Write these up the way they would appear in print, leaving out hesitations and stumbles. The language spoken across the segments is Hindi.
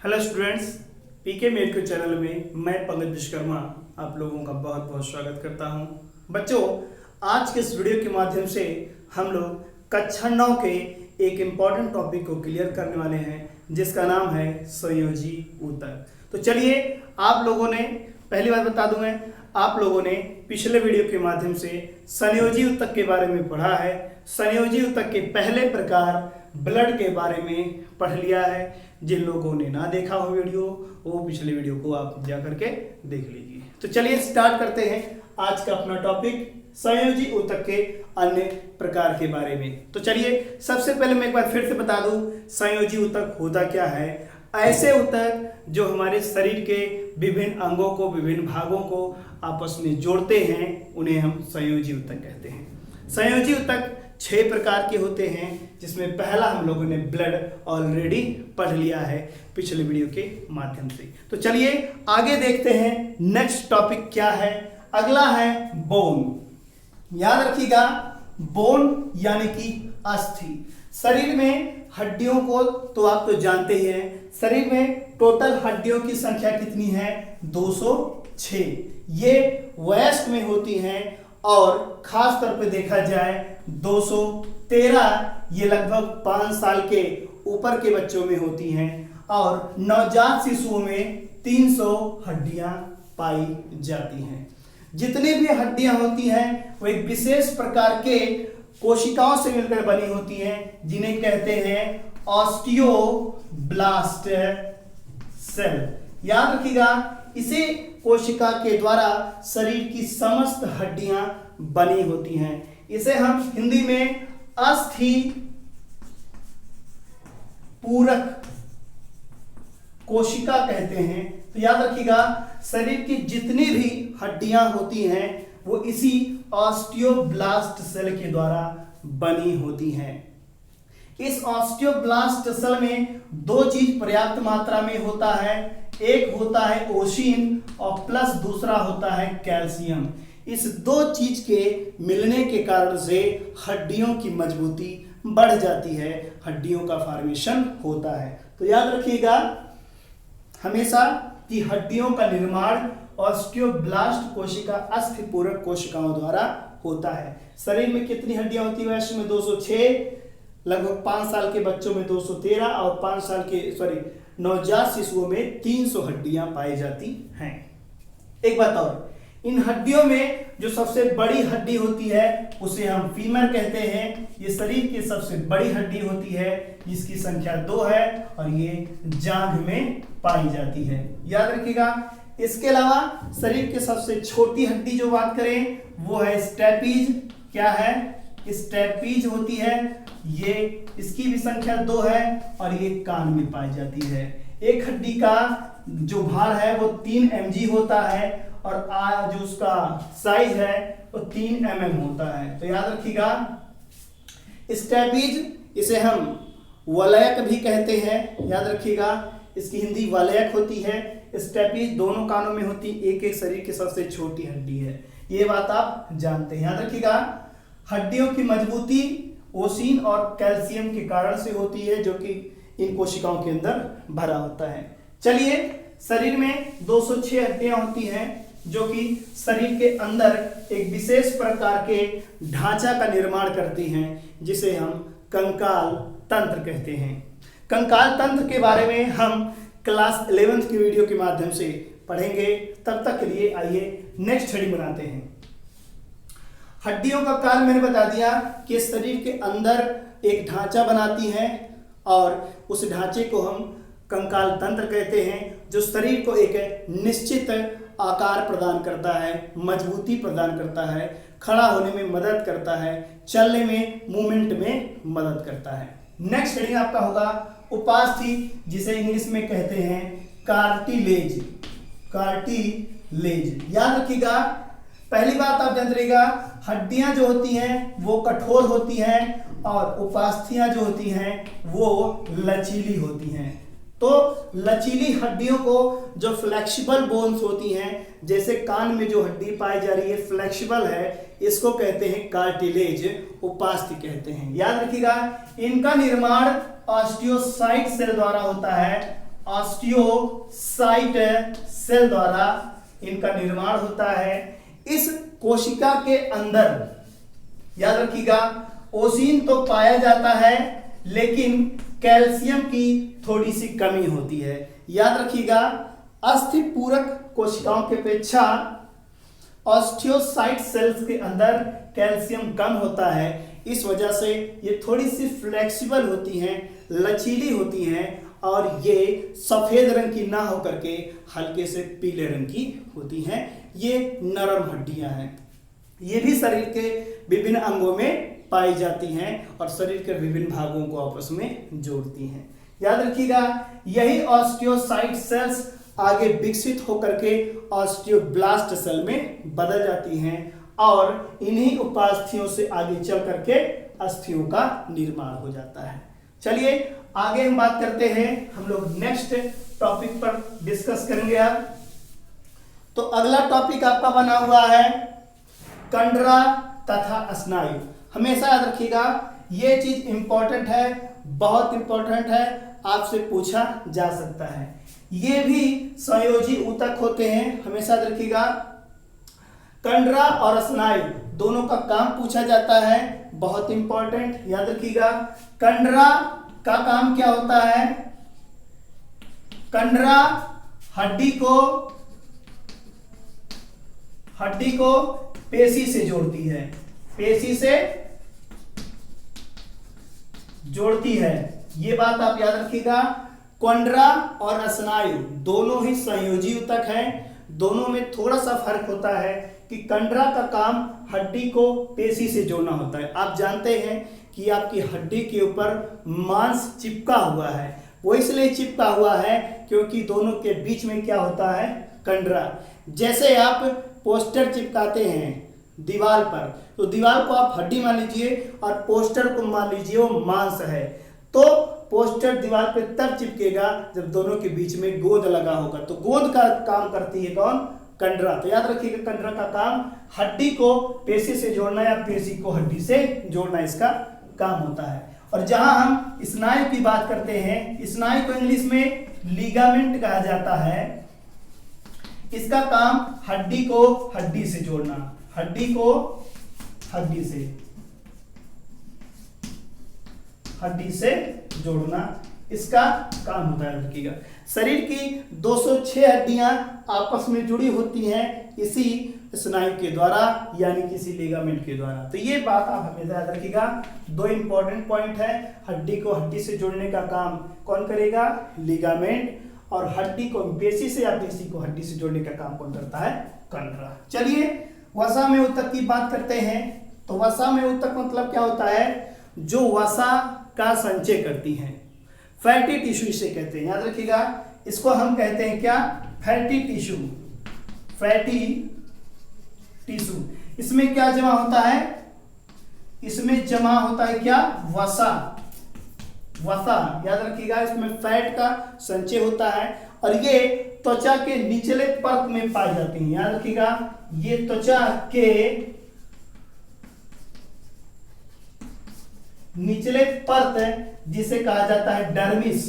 हेलो स्टूडेंट्स, पीके मेडिकल चैनल में मैं पंकज विश्वकर्मा आप लोगों का बहुत बहुत स्वागत करता हूं। बच्चों, आज के इस वीडियो के माध्यम से हम लोग कक्षा 9 के एक इम्पॉर्टेंट टॉपिक को क्लियर करने वाले हैं जिसका नाम है संयोजी ऊतक। तो चलिए, आप लोगों ने पहली बात बता दूं मैं, आप लोगों ने पिछले वीडियो के माध्यम से संयोजी ऊतक के बारे में पढ़ा है। संयोजी ऊतक के पहले प्रकार ब्लड के बारे में पढ़ लिया है। जिन लोगों ने ना देखा हो वीडियो, वो पिछले वीडियो को आप जा करके देख लीजिए। तो चलिए स्टार्ट करते हैं आज का अपना टॉपिक, संयोजी ऊतक के अन्य प्रकार के बारे में। तो चलिए, सबसे पहले मैं एक बार फिर से बता दूं, संयोजी ऊतक होता क्या है। ऐसे ऊतक जो हमारे शरीर के विभिन्न अंगों को, विभिन्न भागों को आपस में जोड़ते हैं, उन्हें हम संयोजी ऊतक कहते हैं। संयोजी ऊतक 6 प्रकार के होते हैं, जिसमें पहला हम लोगों ने ब्लड ऑलरेडी पढ़ लिया है पिछले वीडियो के माध्यम से। तो चलिए आगे देखते हैं नेक्स्ट टॉपिक क्या है। अगला है बोन। याद रखिएगा, बोन यानी कि अस्थि। शरीर में हड्डियों को तो आप तो जानते ही हैं, शरीर में टोटल हड्डियों की संख्या कितनी है? 206। ये वयस्क में होती हैं और खास तौर पे देखा जाए 213 ये लगभग 5 साल के ऊपर के बच्चों में होती हैं और नवजात शिशुओं में 300 हड्डियां पाई जाती हैं। जितनी भी हड्डियां होती हैं वो एक विशेष प्रकार के कोशिकाओं से मिलकर बनी होती हैं, जिन्हें कहते हैं ऑस्टियोब्लास्ट सेल। याद रखिएगा, इसी कोशिका के द्वारा शरीर की समस्त हड्डियां बनी होती हैं। इसे हम हिंदी में अस्थि पूरक कोशिका कहते हैं। तो याद रखिएगा, शरीर की जितनी भी हड्डियां होती हैं वो इसी ऑस्टियोब्लास्ट सेल के द्वारा बनी होती हैं। इस ऑस्टियोब्लास्ट सेल में 2 चीज पर्याप्त मात्रा में होता है। एक होता है ओशिन और प्लस दूसरा होता है कैल्शियम। इस 2 चीज के मिलने के कारण से हड्डियों की मजबूती बढ़ जाती है, हड्डियों का फॉर्मेशन होता है। तो याद रखिएगा हमेशा कि हड्डियों का निर्माण ऑस्टियोब्लास्ट कोशिका अस्थि पूरक कोशिकाओं द्वारा होता है। शरीर में कितनी हड्डियां होती है? वैसे में 206, लगभग 5 साल के बच्चों में 213 और 5 साल के नवजात शिशुओं में 300 हड्डियां पाई जाती हैं। एक बात और, इन हड्डियों में जो सबसे बड़ी हड्डी होती है उसे हम फीमर कहते हैं। ये शरीर की सबसे बड़ी हड्डी होती है, जिसकी संख्या 2 है और ये जांघ में पाई जाती है। याद रखिएगा, इसके अलावा शरीर की सबसे छोटी हड्डी जो बात करें वो है स्टेपीज। क्या है? स्टेपीज होती है। ये इसकी भी संख्या 2 है और ये कान में पाई जाती है। एक हड्डी का जो भार है वो 3 mg होता है और जो उसका साइज है वो 3 mm होता है। तो याद रखिएगा, स्टेपीज, इसे हम वलयक भी कहते हैं। याद रखिएगा, इसकी हिंदी वलयक होती है। स्टेपीज दोनों कानों में होती, एक शरीर की सबसे छोटी हड्डी है। ये बात आप जानते हैं। याद रखिएगा, हड्डियों की मजबूती ओसिन और कैल्शियम के कारण से होती है, जो कि इन कोशिकाओं के अंदर भरा होता है। चलिए, शरीर में 206 हड्डियां होती हैं जो कि शरीर के अंदर एक विशेष प्रकार के ढांचा का निर्माण करती हैं, जिसे हम कंकाल तंत्र कहते हैं। कंकाल तंत्र के बारे में हम क्लास 11th की वीडियो के माध्यम से पढ़ेंगे। तब तक के लिए आइए नेक्स्ट स्टडी बनाते हैं। हड्डियों का कार्य मैंने बता दिया कि शरीर के अंदर एक ढांचा बनाती हैं और उस ढांचे को हम कंकाल तंत्र कहते हैं, जो शरीर को एक निश्चित आकार प्रदान करता है, मजबूती प्रदान करता है, खड़ा होने में मदद करता है, चलने में, मूवमेंट में मदद करता है। नेक्स्ट हेडिंग आपका होगा उपास्थि, जिसे इंग्लिश में कहते हैं कार्टिलेज। कार्टिलेज, याद रखिएगा, पहली बात आप जान रखिएगा, हड्डियां जो होती हैं वो कठोर होती हैं और उपास्थियां जो होती हैं वो लचीली होती हैं। तो लचीली हड्डियों को जो फ्लेक्सिबल बोन्स होती हैं, जैसे कान में जो हड्डी पाई जा रही है फ्लेक्सिबल है, इसको कहते हैं कार्टिलेज, उपास्थि कहते हैं। याद रखिएगा, इनका निर्माण ऑस्टियोसाइट सेल द्वारा होता है ऑस्टियोसाइट सेल द्वारा इनका निर्माण होता है। इस कोशिका के अंदर याद रखिएगा ओसीन तो पाया जाता है, लेकिन कैल्शियम की थोड़ी सी कमी होती है। याद रखिएगा अस्थि पूरक कोशिकाओं की अपेक्षा ऑस्टियोसाइट सेल्स के अंदर कैल्शियम कम होता है। इस वजह से ये थोड़ी सी फ्लेक्सिबल होती हैं, लचीली होती हैं और ये सफेद रंग की ना होकर के हल्के से पीले रंग की होती हैं। ये नरम हड्डियां हैं। ये भी शरीर के विभिन्न अंगों में पाई जाती हैं और शरीर के विभिन्न भागों को आपस में जोड़ती हैं। याद रखिएगा यही ऑस्टियोसाइट सेल्स आगे विकसित होकर के ऑस्टियोब्लास्ट सेल में बदल जाती हैं और इन्हीं उपास्थियों से आगे चल करके अस्थियों का निर्माण हो जाता है। चलिए आगे हम बात करते हैं, हम लोग नेक्स्ट टॉपिक पर डिस्कस करेंगे। आप तो अगला टॉपिक आपका बना हुआ है कंडरा तथा स्नायु। हमेशा याद रखिएगा ये चीज इंपॉर्टेंट है, बहुत इंपॉर्टेंट है, आपसे पूछा जा सकता है। ये भी संयोजी ऊतक होते हैं, हमेशा याद रखिएगा। कंडरा और स्नायु दोनों का काम पूछा जाता है, बहुत इंपॉर्टेंट, याद रखिएगा। कंडरा का काम क्या होता है? कंडरा हड्डी को पेशी से जोड़ती है, पेशी से जोड़ती है। ये बात आप याद रखिएगा। कंडरा और स्नायु दोनों ही संयोजी ऊतक हैं। दोनों में थोड़ा सा फर्क होता है कि कंडरा का काम हड्डी को पेशी से जोड़ना होता है। आप जानते हैं कि आपकी हड्डी के ऊपर मांस चिपका हुआ है, वो इसलिए चिपका हुआ है क्योंकि दोनों के बीच में क्या होता है? कंडरा। जैसे आप पोस्टर चिपकाते हैं दीवार पर, तो दीवार को आप हड्डी मान लीजिए और पोस्टर को मान लीजिए वो मांस है, तो पोस्टर दीवार पे तब चिपकेगा जब दोनों के बीच में गोंद लगा होगा। तो गोंद का काम करती है कौन? कंडरा। तो याद रखिएगा कंडरा का काम हड्डी को पेशी से जोड़ना या पेशी को हड्डी से जोड़ना इसका काम होता है। और जहां हम स्नायु की बात करते हैं, स्नायु को इंग्लिश में लिगामेंट कहा जाता है। इसका काम हड्डी को हड्डी से जोड़ना, हड्डी को हड्डी से जोड़ना इसका काम होता है। रखिएगा शरीर की 206 हड्डियां आपस में जुड़ी होती हैं इसी स्नायु के द्वारा, यानी किसी लिगामेंट के द्वारा। तो ये बात आप हमेशा याद रखिएगा। दो इंपॉर्टेंट पॉइंट है, हड्डी को हड्डी से जोड़ने का काम कौन करेगा? लिगामेंट। और हड्डी को पेशी से या पेशी को हड्डी से जोड़ने का काम कौन करता है? कंडरा। चलिए वसा में ऊतक की बात करते हैं। तो वसा में ऊतक मतलब क्या होता है? जो वसा का संचय करती हैं। फैटी टिश्यू इसे कहते हैं, याद रखिएगा। इसको हम कहते हैं क्या? Fatty tissue, fatty tissue. इसमें क्या जमा होता है? इसमें जमा होता है क्या? वसा। वसा याद रखिएगा, इसमें फैट का संचय होता है और ये त्वचा के निचले परत में पाई जाती हैं। याद रखिएगा ये त्वचा के निचले परत है जिसे कहा जाता है डर्मिस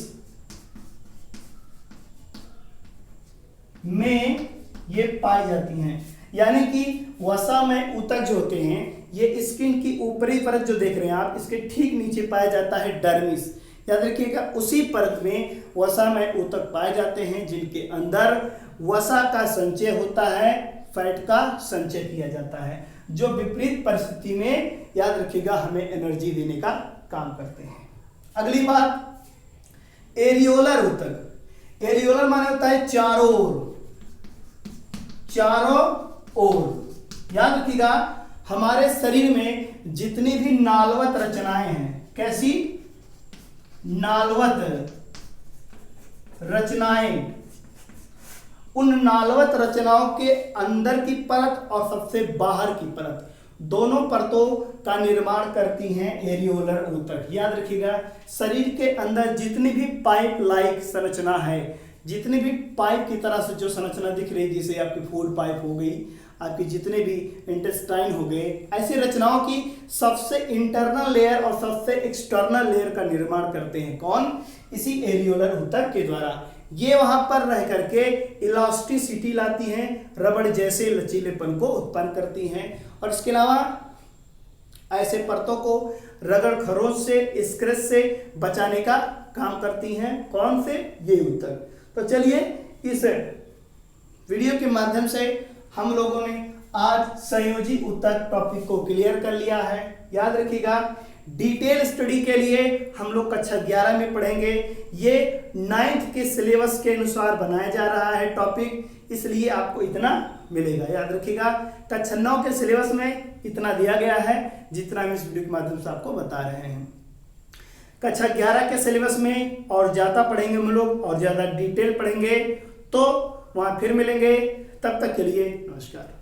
में ये पाई जाती हैं। यानी कि वसा में ऊतक जो होते हैं ये स्किन की ऊपरी परत जो देख रहे हैं आप, इसके ठीक नीचे पाया जाता है डर्मिस। याद रखिएगा उसी परत में वसा में ऊतक पाए जाते हैं जिनके अंदर वसा का संचय होता है, फैट का संचय किया जाता है, जो विपरीत परिस्थिति में याद रखिएगा हमें एनर्जी देने का काम करते हैं। अगली बात एरियोलर ऊतक। एरियोलर माने होता है चारों ओर। याद रखिएगा हमारे शरीर में जितनी भी नालवत रचनाएं हैं, कैसी नालवत रचनाएं, उन नालवत रचनाओं के अंदर की परत और सबसे बाहर की परत, दोनों परतों का निर्माण करती हैं एरियोलर ऊतक। याद रखिएगा शरीर के अंदर जितनी भी पाइप लाइक संरचना है, जितनी भी पाइप की तरह से जो संरचना दिख रही है, जैसे आपकी फूड पाइप हो गई, आपके जितने भी इंटेस्टाइन हो गए, ऐसी रचनाओं की सबसे इंटरनल लेयर और सबसे एक्सटर्नल लेयर का निर्माण करते हैं। कौन? इसी एरियोलर ऊतक के द्वारा। ये वहां पर रह करके इलास्टिसिटी लाती हैं, रबड़ जैसे लचीलेपन को उत्पन्न करती हैं, और इसके अलावा ऐसे परतों को रगड़ खरोच से, स्क्रैच से बचाने का काम करती हैं। कौन से? ये ऊतक। तो चलिए इस वीडियो के माध्यम से हम लोगों ने आज संयोजी ऊतक टॉपिक को क्लियर कर लिया है। याद रखिएगा, डिटेल स्टडी के लिए हम लोग कक्षा 11 में पढ़ेंगे। ये 9th के सिलेबस के अनुसार बनाया जा रहा है टॉपिक, इसलिए आपको इतना मिलेगा। याद रखिएगा, कक्षा 9 के सिलेबस में इतना दिया गया है जितना हम इस वीडियो के माध्यम से आपको बता रहे हैं। कक्षा 11 के सिलेबस में और ज़्यादा पढ़ेंगे हम लोग, और ज़्यादा डिटेल पढ़ेंगे, तो वहाँ फिर मिलेंगे। तब तक के लिए नमस्कार।